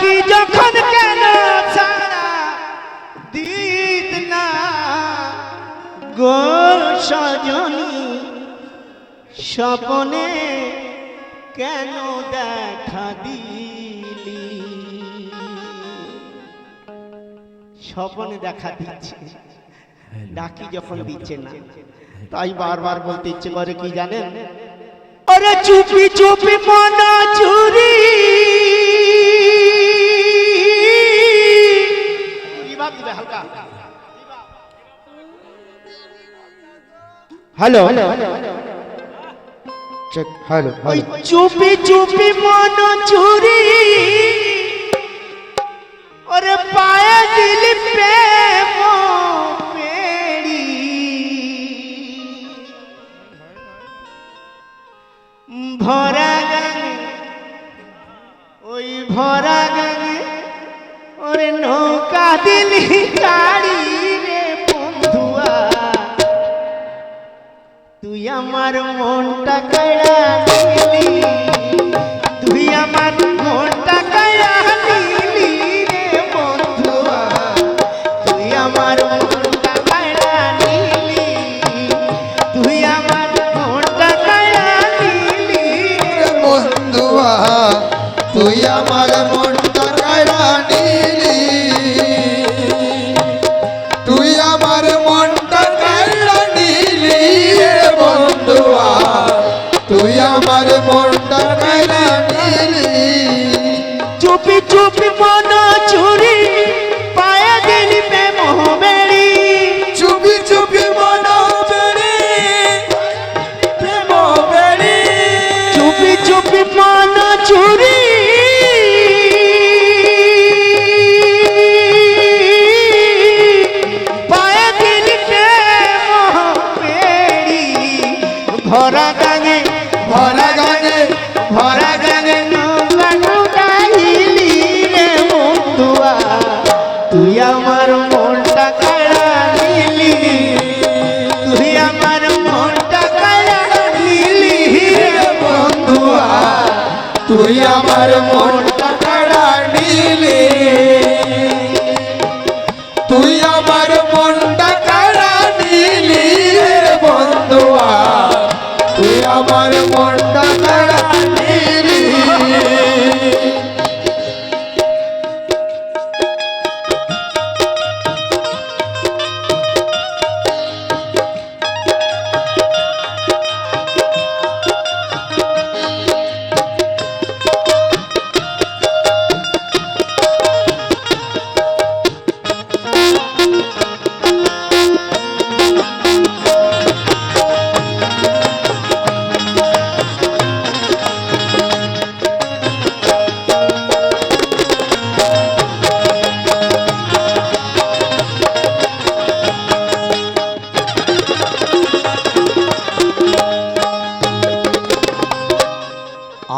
ডাকি যখন কেন সারা দিত না গো সজনী স্বপনে কেন দেখা দিলি স্বপনে দেখা দিচ্ছে ডাকি যখন দিচ্ছে না তাই বারবার বলতে ইচ্ছে করে কি জানেন अरे चुपी चुपी मना चुरी हेलो चेक हेलो चुपी चुपी मना चुरी अरे पाए दिल पे ভরা গানে ওই ভরা গানে ওরে নৌকা দিলি গাড়ি রে বন্ধুয়া তুই আমার মনটা কাড়া নিলি তুই আমার মনটা কাড়া নিলি রে বন্ধুয়া তুই আমার মনটা কাড়া নিলি তুই আমার মনটা কাড়া বন্ধুয়া তুই আমার মনটা কাড়া নিলি তুই আমার মনটা কাড়া নিলি বন্ধুয়া তুই আমার মনটা কাড়া নিলি চুপি চুপি মন চুরি পায়ে দিলি পে মোহ বেড়ি চুপি চুপি মন বেড়ি প্রেম বেড়ি চুপি চুপি মন চুরি পায়ে দিলি পে মোহ বেড়ি ভরা গাঙে ভরা গানে ভরা গাঙে নৌকা নৌকাইলি রে বন্ধুয়া তুই আমার মনটা কাড়া নিলি তুই আমার মনটা কাড়া নিলি রে বন্ধুয়া তুই আমার মনটা কাড়া নিলি তুই আমার মনটা কাড়া নিলি বন্ধুয়া তুই আমার মনটা কাড়া নিলি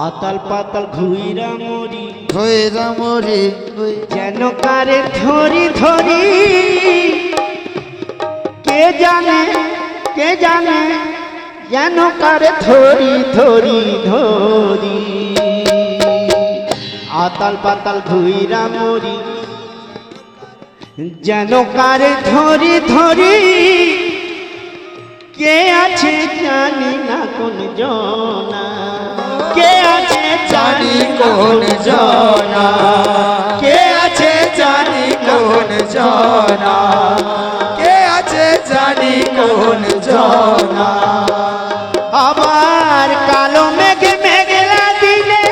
আতাল পাতাল ঘুইরা মরি হইরা মরি যেন কারে ধরি ধরি কে জানে যেন কারে ধরি ধরি ধরি আতাল পাতাল ঘুইরা মরি যেন কারে ধরি ধরি কে আছে জানি না কোন জনা কে আছে জানি কোন জনা কে আছে জানি কোন জনা কে আছে জানি কোন জনা আবার কালো মেঘে মেঘলা দিলে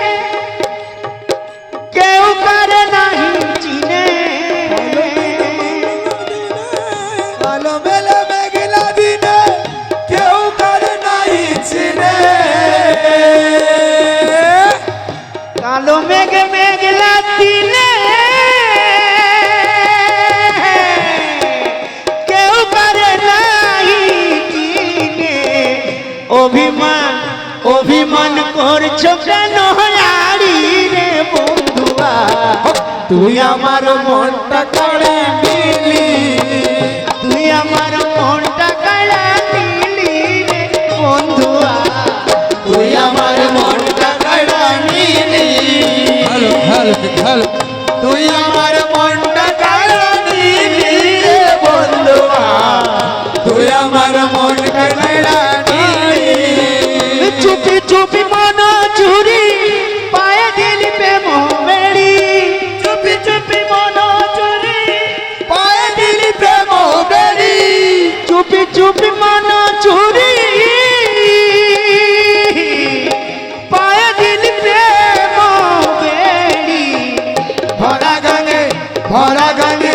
কেউ করে নাহি চিনে কালো মেলে মেঘলা দিনে কেউ করে নাই চিনে কালো মেঘে মেঘলা দিলে কেউ করে নাহি চিনে অভিমান অভিমান করছো কেন হারি রে বন্ধুয়া তুই আমার মনটা কাড়ে নিলি তুই আমার মনটা কাড়া নিলি রে বন্ধুয়া তুই আমার মনটা কাড়া নিলি help তুই আমার মনটা কাড়া নিলি রে বন্ধুয়া, তুই আমার মনটা কাড়া নিলি। চুপি চুপি মন চুরি পায়ে দিলি প্রেম বেড়ি, চুপি চুপি মন চুরি পায়ে দিলি প্রেম বেড়ি, চুপি চুপি মন চুরি পায়ে দিলি প্রেম বেড়ি। ভরা গাঙে ভরা গাঙে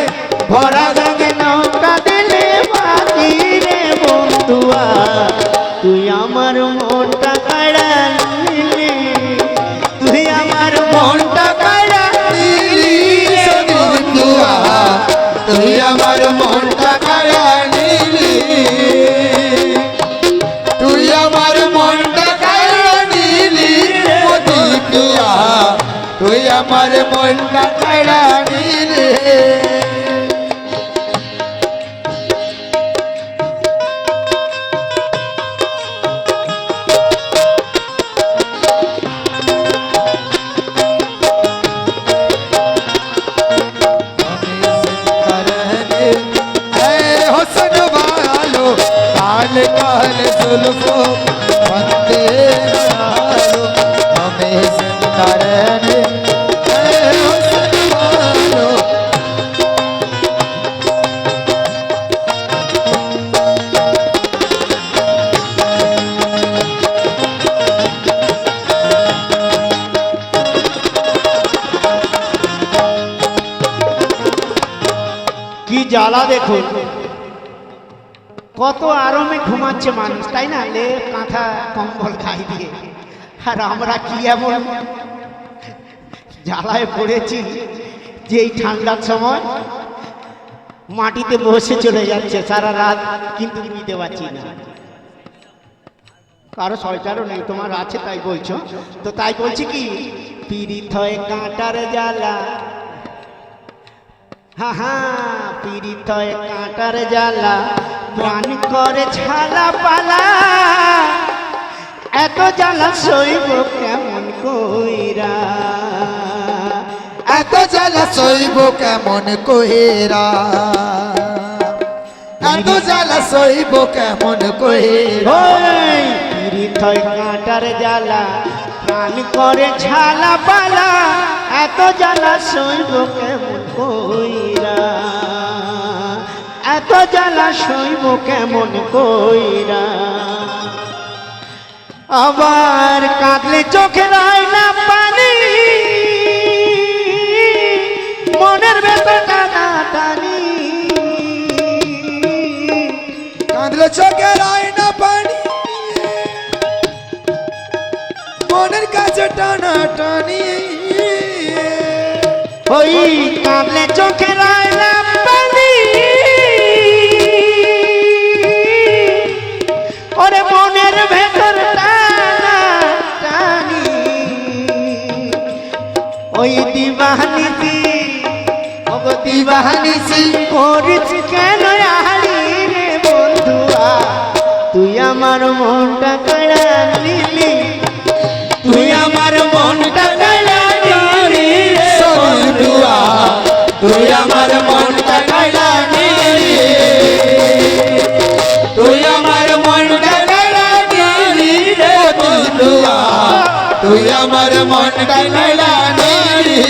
ভরা গাঙে নৌকা দিলে বাতি রে বন্ধুয়া, তুই আমার মনটা কাড়া নিলি, তুই আমার মনটা কাড়া নিলি বন্ধুয়া, তুই আমার মনটা কাড়া নিলি, তুই আমার মনটা কাড়া নিলি মোদি পিয়া, তুই আমার মনটা কাড়া নিলি। হোসেন ভালো কাল কাল जुल्फों बंदे आलो हमें जिंदा रहने ऐ हुस्न वालो। কি জ্বালা দেখুন, কত আরামে ঘুমাচ্ছে মানুষ, তাই না? লে কাঁথা কম্বল গায়ে দিয়ে, আর আমরা কি এমন জ্বালায় পড়েছি যে এই ঠান্ডার সময় মাটিতে বসে চলে যাচ্ছে সারা রাত, কিন্তু নিতে পারছি না। কারো সয়টারও নেই, তোমার আছে তাই বলছো তো। তাই বলছি কি, পীড়িত হয় কাঁটার জ্বালা, হা হা পীড়িত হয় কাঁটার জ্বালা, প্রাণ করে ছালা পালা, এত জ্বালা সইব কেমন কইরা, এত জ্বালা সইব কেমন কইরা, এত জ্বালা সইব কেমন কইরা। ওই পীড়িত হয় কাঁটার জ্বালা, প্রাণ করে ছালা পালা, এত জ্বালা সইব কেমন কইরা, এত জ্বালা সইব কেমন কইরা। আবার কাঁদলে চোখে রয় না পানি, মনের ভেতর টানা টানি, কাঁদলে চোখে রায় না পানি, মনের কাছে টানা টানি। ওই কাঁদলে চোখে রয় না পানি, ওরে মনের ভেতর টানা টানি। ওই দিবানিসি, ওগো দিবানিসি করিস কেন আহারি রে বন্ধুয়া, তুই আমার মনটা কাড়া নিলি, তুই আমার মনটা কাড়া নিলি রে বন্ধুয়া, তুই আমার মনটা কাড়া নিলি, তুই আমার মনটা কাড়া নিলি রে বন্ধুয়া, তুই আমার মনটা কাড়া নিলি।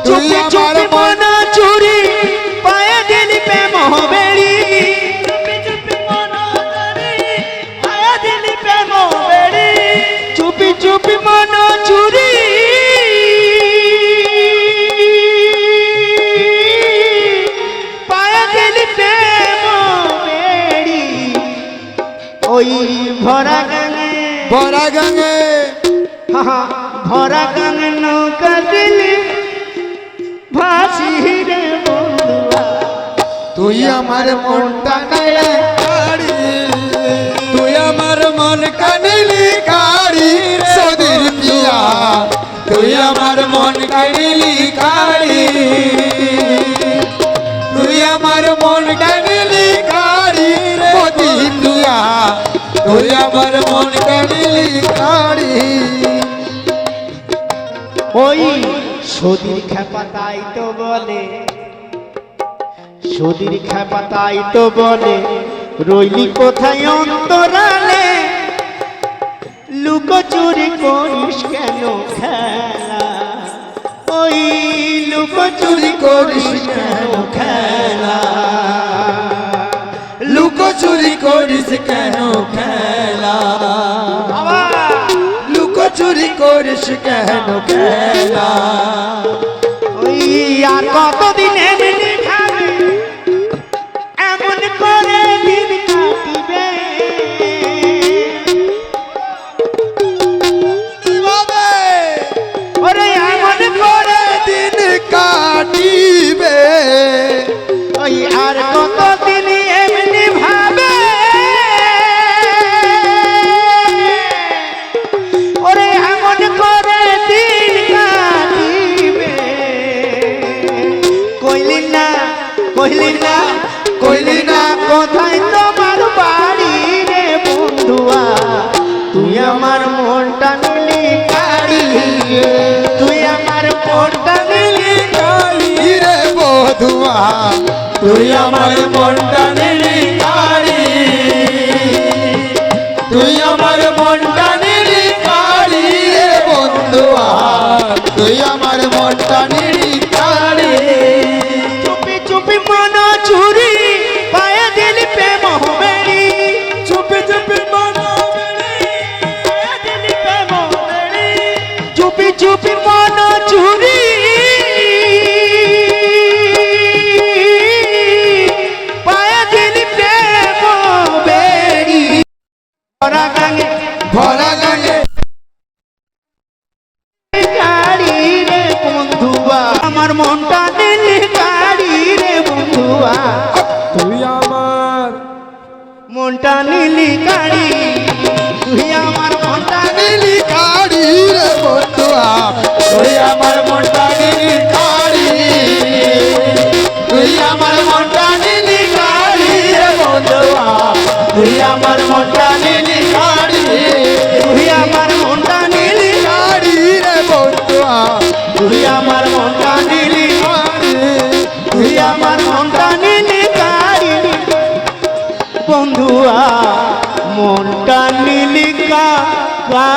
তুই চুপি আমার চুপি মন চুরি পায়ে দিলি প্রেম বেড়ি, চুপি চুপি মন চুরি পায়ে দিলি প্রেম বেড়ি, চুপি চুপি মন চুরি পায়ে দিলি প্রেম বেড়ি। ওই ভরা গাঙে, ভরা গাঙে হা হা ভরা গাঙে নৌকা দিলি ভাসি রে বন্ধুয়া, তুই আমার মনটা কাড়া কাড়ি, তুই আমার মন কানিলি কাড়ি সদির পিয়া, তুই আমার মন কানিলি কাড়ি, তুই আমার মন কানিলি কাড়ি মোদি পিয়া, তুই আমার মন কানিলি কাড়ি। ওই সদির খেপা তাই তো বলে, সদির খেপা তাই তো বলে, রইলি কোথায় অন্তরালে, লুকোচুরি করিস কেন খেলা, ওই লুকোচুরি করিস কেন খেলা, লুকোচুরি করিস কেন খেলা, লুকোচুরি করিস কেন খেলা। ওই আর কতদিন এমনি খাবে, এমন করে দিন কাটিবে, ওরে এমন করে দিন কাটিবে, ওই আর কতদিন এমনি ভাবে, ওরে এমন করে দিন কাটিবে, কইলি না কইলি না কইলি না কোথায় তোমার বাড়ি রে বন্ধুয়া, তুই আমার মনটা নিলি কাড়ি, তুই আমার মনটা নিলি কাড়ি রে বধুয়া, তুই আমার মনটা নিলি কাড়ি, তুই আমার মনটা নিলি কাড়ি রে বন্ধুয়া, তুই আমার মনটা নিলি কাড়ি। চুপি চুপি মন চুরি পায়ে দিলি প্রেম বেড়ি, চুপি চুপি মন পায়ে দিলি প্রেম বেড়ি, চুপি চুপি মন চুরি পায়ে দিলি প্রেম বেড়ি, ভরা গাঙে ভরা গাঙে গাড়ি রে বন্ধুয়া, আমার মনটা দিলি গাড়ি রে বন্ধুয়া, তুই আমার মনটা নিলি গাড়ি, তুই আমার মনটা নিলি কাড়ি রে বন্ধুয়া, তুই আমার মনটা নিলি কাড়ি, তুই আমার মনটা নিলি কাড়ি রে বন্ধুয়া, তুই আমার মনটা নিলি কাড়ি, তুই আমার মনটা নিলি, কাড়ি রে বন্ধুয়া, তুই আমার মনটা নিলি, তুই আমার মনটা নিলি গাড়ি, বন্ধুয়া মনটা নিলি গাড়ি।